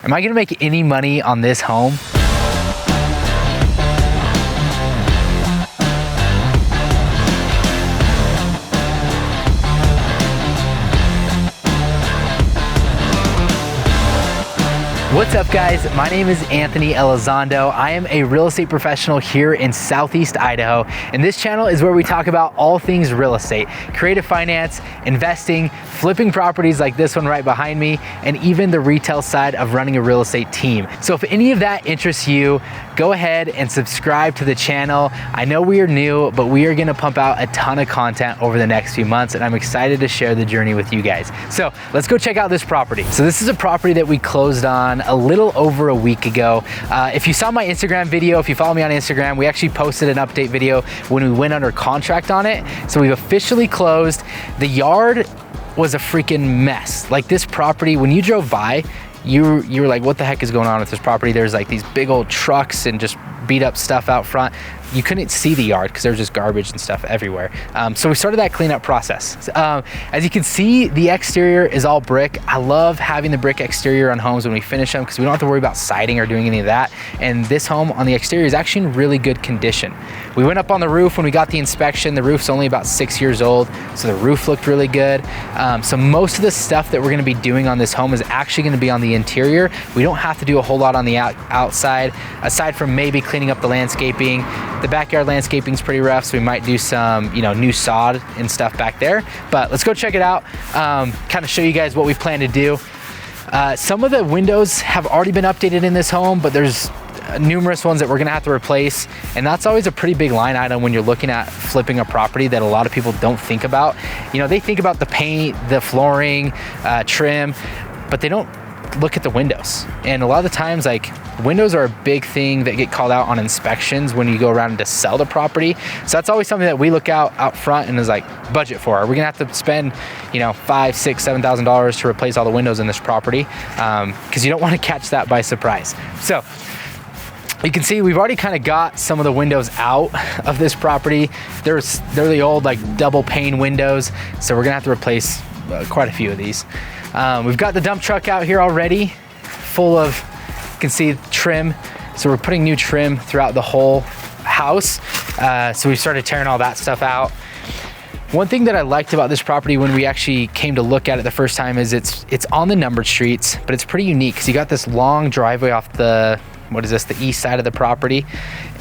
Am I gonna make any money on this home? What's up guys, my name is Anthony Elizondo. I am a real estate professional here in Southeast Idaho, and this channel is where we talk about all things real estate, creative finance, investing, flipping properties like this one right behind me, and even the retail side of running a real estate team. So if any of that interests you, go ahead and subscribe to the channel. I know we are new, but we are gonna pump out a ton of content over the next few months, and I'm excited to share the journey with you guys. So let's go check out this property. So this is a property that we closed on a little over a week ago. If you saw my Instagram video, if you follow me on Instagram, we actually posted an update video when we went under contract on it. So we've officially closed. The yard was a freaking mess. Like this property, when you drove by, you were like, what the heck is going on with this property? There's like these big old trucks and just beat up stuff out front. You couldn't see the yard because there was just garbage and stuff everywhere. So we started that cleanup process. As you can see, the exterior is all brick. I love having the brick exterior on homes when we finish them because we don't have to worry about siding or doing any of that. And this home on the exterior is actually in really good condition. We went up on the roof when we got the inspection. The roof's only about 6 years old, so the roof looked really good. So most of the stuff that we're gonna be doing on this home is actually gonna be on the interior. We don't have to do a whole lot on the outside, aside from maybe cleaning up the landscaping. The backyard landscaping is pretty rough, so we might do some, new sod and stuff back there. But let's go check it out, kind of show you guys what we plan to do. Some of the windows have already been updated in this home, but there's numerous ones that we're gonna have to replace, and that's always a pretty big line item when you're looking at flipping a property that a lot of people don't think about. They think about the paint, the flooring, trim, but they don't look at the windows. And a lot of the times, like, windows are a big thing that get called out on inspections when you go around to sell the property. So that's always something that we look out front and is like, budget for. Are we gonna have to spend, $5,000, $6,000, $7,000 to replace all the windows in this property? Because you don't want to catch that by surprise. So you can see we've already kind of got some of the windows out of this property. They're the old like double pane windows. So we're gonna have to replace quite a few of these. We've got the dump truck out here already, full of, you can see, trim. So we're putting new trim throughout the whole house. So we started tearing all that stuff out. One thing that I liked about this property when we actually came to look at it the first time is it's on the numbered streets, but it's pretty unique because you got this long driveway off the, the east side of the property,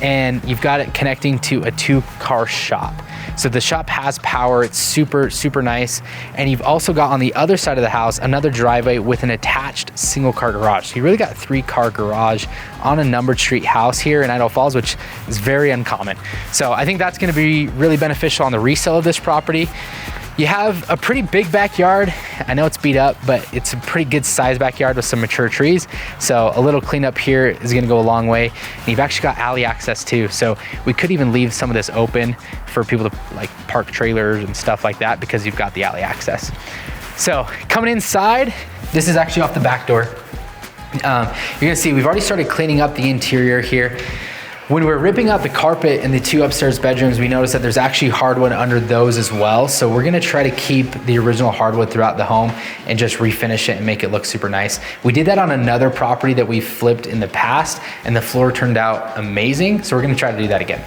and you've got it connecting to a 2-car shop. So the shop has power, it's super, super nice. And you've also got on the other side of the house, another driveway with an attached 1-car garage. So you really got a 3-car garage on a numbered street house here in Idaho Falls, which is very uncommon. So I think that's gonna be really beneficial on the resale of this property. You have a pretty big backyard. I know it's beat up, but it's a pretty good sized backyard with some mature trees. So a little cleanup here is gonna go a long way. And you've actually got alley access too. So we could even leave some of this open for people to like park trailers and stuff like that because you've got the alley access. So coming inside, this is actually off the back door. You're gonna see we've already started cleaning up the interior here. When we're ripping out the carpet in the 2 upstairs bedrooms, we noticed that there's actually hardwood under those as well. So we're gonna try to keep the original hardwood throughout the home and just refinish it and make it look super nice. We did that on another property that we flipped in the past, and the floor turned out amazing. So we're gonna try to do that again.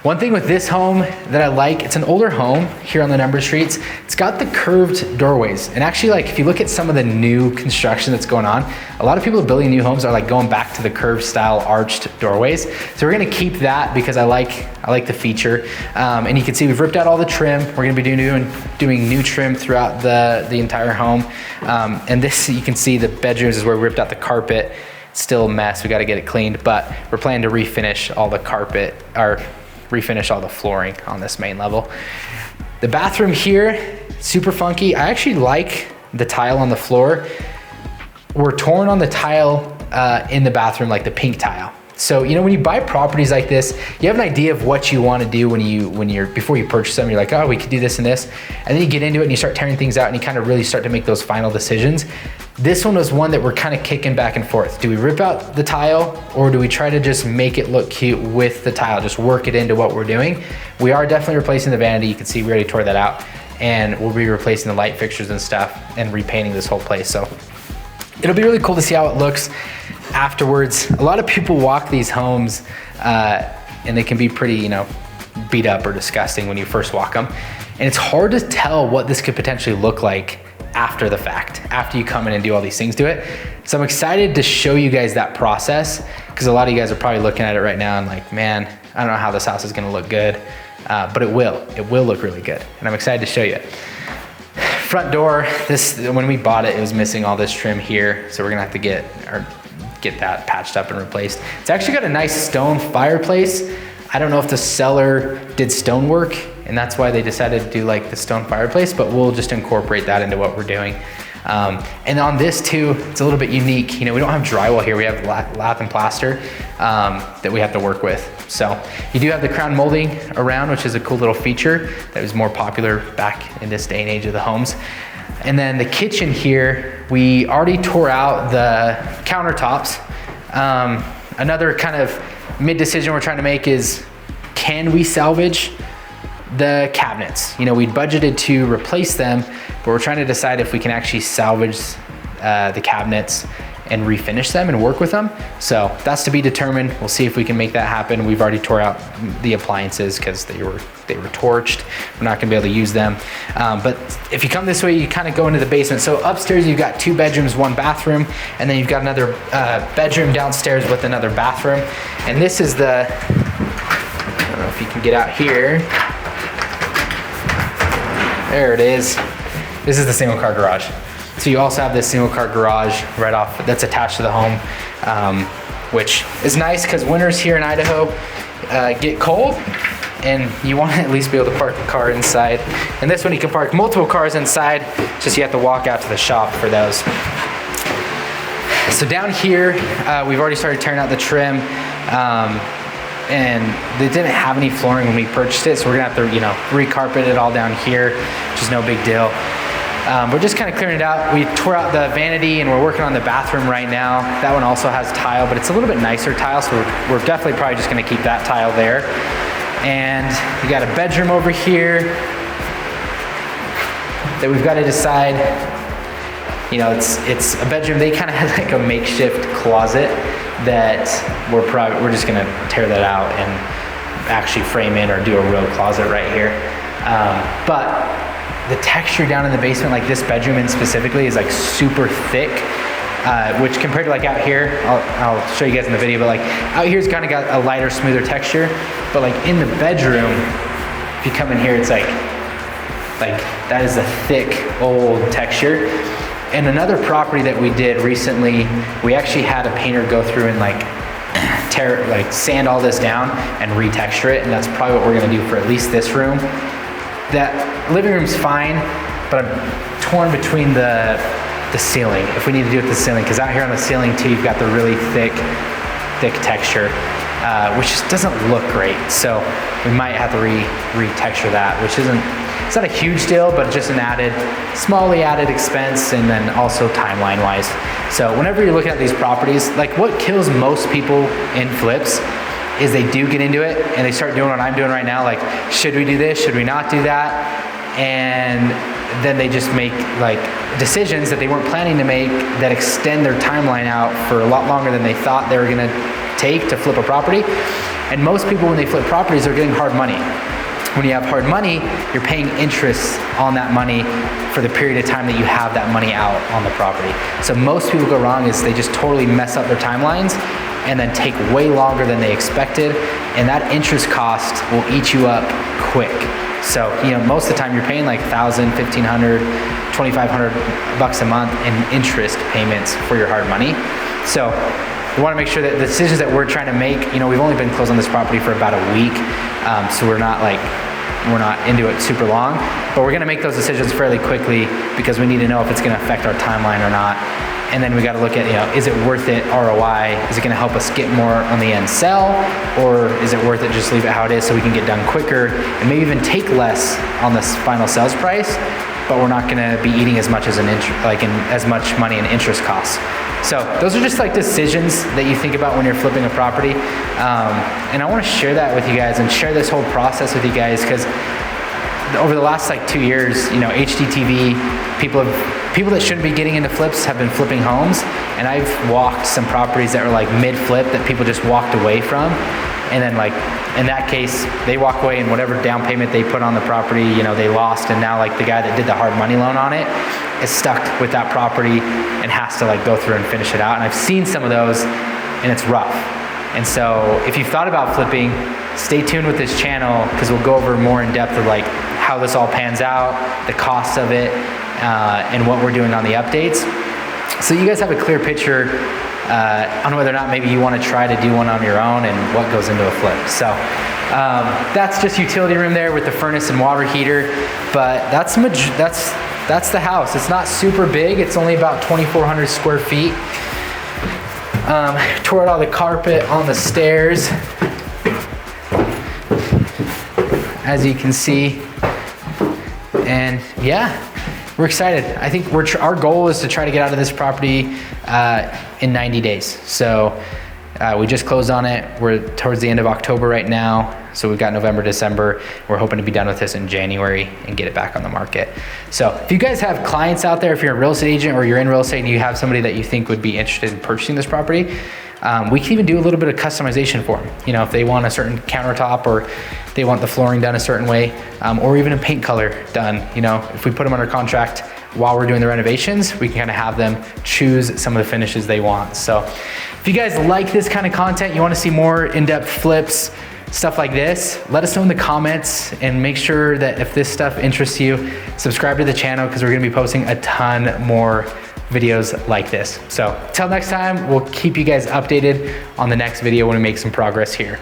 One thing with this home that I like, it's an older home here on the numbered streets. It's got the curved doorways. And actually, like, if you look at some of the new construction that's going on, a lot of people building new homes are like going back to the curved style arched doorways. So we're gonna keep that because I like the feature. And you can see we've ripped out all the trim. We're gonna be doing new trim throughout the entire home. And this, you can see the bedrooms is where we ripped out the carpet. It's still a mess, we gotta get it cleaned, but we're planning to refinish all the carpet, or refinish all the flooring on this main level. The bathroom here, super funky. I actually like the tile on the floor. We're torn on the tile in the bathroom, like the pink tile. So, when you buy properties like this, you have an idea of what you want to do before you purchase them. You're like, oh, we could do this and this. And then you get into it and you start tearing things out and you kind of really start to make those final decisions. This one was one that we're kind of kicking back and forth. Do we rip out the tile or do we try to just make it look cute with the tile, just work it into what we're doing? We are definitely replacing the vanity. You can see we already tore that out, and we'll be replacing the light fixtures and stuff and repainting this whole place. So it'll be really cool to see how it looks afterwards. A lot of people walk these homes and they can be pretty, you know, beat up or disgusting when you first walk them. And it's hard to tell what this could potentially look like after the fact, after you come in and do all these things to it. So I'm excited to show you guys that process, because a lot of you guys are probably looking at it right now and like, man, I don't know how this house is gonna look good, but it will look really good. And I'm excited to show you it. Front door, when we bought it, it was missing all this trim here. So we're gonna have to get that patched up and replaced. It's actually got a nice stone fireplace. I don't know if the seller did stonework and that's why they decided to do like the stone fireplace, but we'll just incorporate that into what we're doing. And on this too, it's a little bit unique. You know, we don't have drywall here. We have lath and plaster that we have to work with. So you do have the crown molding around, which is a cool little feature that was more popular back in this day and age of the homes. And then the kitchen here, we already tore out the countertops. Another kind of mid decision we're trying to make is, can we salvage the cabinets? You know, we budgeted to replace them, but we're trying to decide if we can actually salvage the cabinets and refinish them and work with them. So that's to be determined. We'll see if we can make that happen. We've already tore out the appliances because they were torched. We're not gonna be able to use them. But if you come this way, you kind of go into the basement. So upstairs, you've got 2 bedrooms, 1 bathroom, and then you've got another bedroom downstairs with another bathroom. And this is the, I don't know if you can get out here. There it is. This is the single car garage. So you also have this single car garage right off that's attached to the home, which is nice because winters here in Idaho get cold and you want to at least be able to park the car inside. And this one you can park multiple cars inside, just you have to walk out to the shop for those. So down here, we've already started tearing out the trim. And they didn't have any flooring when we purchased it, so we're gonna have to, you know, recarpet it all down here, which is no big deal. We're just kind of clearing it out. We tore out the vanity and we're working on the bathroom right now. That one also has tile, but it's a little bit nicer tile, so we're definitely probably just gonna keep that tile there. And we got a bedroom over here that we've got to decide. You know, it's a bedroom. They kind of had like a makeshift closet that we're just gonna tear that out and actually frame in or do a real closet right here. But the texture down in the basement, like this bedroom in specifically, is like super thick, which compared to like out here, I'll show you guys in the video, but like out here's kind of got a lighter, smoother texture. But like in the bedroom, if you come in here, it's like that is a thick, old texture. And another property that we did recently, we actually had a painter go through and sand all this down and retexture it, and that's probably what we're gonna do for at least this room. That living room's fine, but I'm torn between the ceiling, if we need to do it with the ceiling, because out here on the ceiling too, you've got the really thick texture, which just doesn't look great. So we might have to retexture that, which it's not a huge deal, but just an smallly added expense, and then also timeline wise. So whenever you're looking at these properties, like what kills most people in flips is they do get into it and they start doing what I'm doing right now. Like, should we do this? Should we not do that? And then they just make like decisions that they weren't planning to make that extend their timeline out for a lot longer than they thought they were gonna take to flip a property. And most people, when they flip properties, are getting hard money. When you have hard money, you're paying interest on that money for the period of time that you have that money out on the property. So most people go wrong is they just totally mess up their timelines and then take way longer than they expected, and that interest cost will eat you up quick. So, you know, most of the time you're paying like $1,000, $1,500, $2,500 bucks a month in interest payments for your hard money. So we want to make sure that the decisions that we're trying to make, you know, we've only been closed on this property for about a week, so we're not into it super long, but we're gonna make those decisions fairly quickly because we need to know if it's gonna affect our timeline or not. And then we gotta look at, you know, is it worth it ROI? Is it gonna help us get more on the end sell? Or is it worth it just leave it how it is so we can get done quicker and maybe even take less on this final sales price, but we're not gonna be eating as much as as much money in interest costs. So those are just like decisions that you think about when you're flipping a property. And I wanna share that with you guys and share this whole process with you guys, because over the last like 2 years, you know, HDTV, people have people that shouldn't be getting into flips have been flipping homes, and I've walked some properties that were like mid-flip that people just walked away from, and then like in that case they walk away and whatever down payment they put on the property, you know, they lost, and now like the guy that did the hard money loan on it is stuck with that property and has to like go through and finish it out. And I've seen some of those, and it's rough. And so if you've thought about flipping, stay tuned with this channel, because we'll go over more in depth of like how this all pans out, the costs of it, and what we're doing on the updates. So you guys have a clear picture on whether or not maybe you want to try to do one on your own and what goes into a flip. So that's just utility room there with the furnace and water heater, but that's the house. It's not super big. It's only about 2,400 square feet. Tore out all the carpet on the stairs, as you can see, and yeah, we're excited. I think our goal is to try to get out of this property in 90 days. So we just closed on it. We're towards the end of October right now. So we've got November, December. We're hoping to be done with this in January and get it back on the market. So if you guys have clients out there, if you're a real estate agent or you're in real estate and you have somebody that you think would be interested in purchasing this property, we can even do a little bit of customization for them. You know, if they want a certain countertop or they want the flooring done a certain way, or even a paint color done. You know, if we put them under contract while we're doing the renovations, we can kind of have them choose some of the finishes they want. So if you guys like this kind of content, you want to see more in-depth flips, stuff like this, let us know in the comments, and make sure that if this stuff interests you, subscribe to the channel, because we're going to be posting a ton more videos like this. So till next time, we'll keep you guys updated on the next video when we make some progress here.